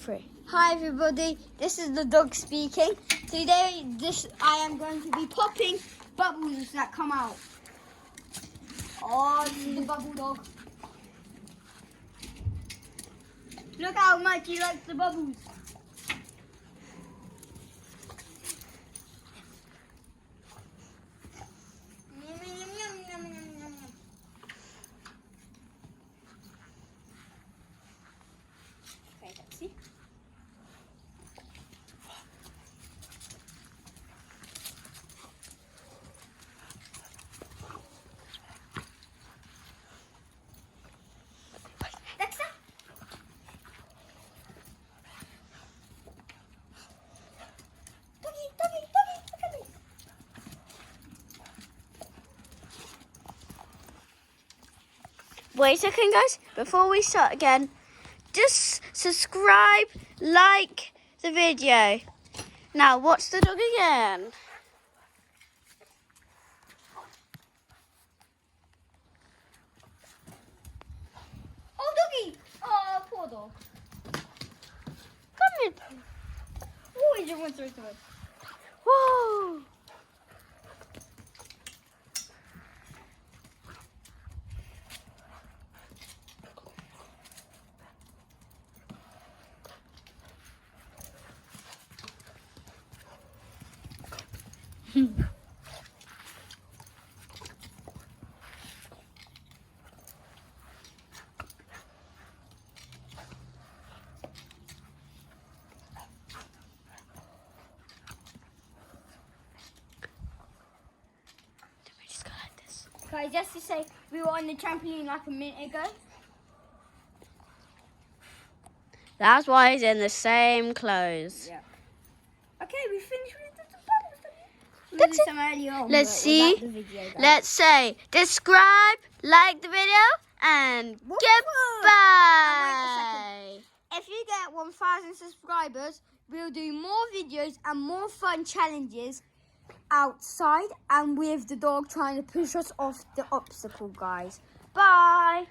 3. Hi everybody, this is the dog speaking. Today I am going to be popping bubbles that come out. Oh, this is the bubble dog. Look how much he likes the bubbles. Okay, let's see. Wait a second, guys. Before we start again, just subscribe, like the video. Now, watch the dog again. Oh, doggy! Oh, poor dog. Come here. Oh, he just went straight to it. Whoa. Guys, just to say, we were on the trampoline like a minute ago. That's why he's in the same clothes. Yeah. Okay, we finished with the bubbles. That's Maybe it. some earlier on, Let's but see. without the video, guys. Let's say subscribe, like the video, and Woof, goodbye. If you get 1,000 subscribers, we'll do more videos and more fun challenges outside and with the dog trying to push us off the obstacle, guys. Bye.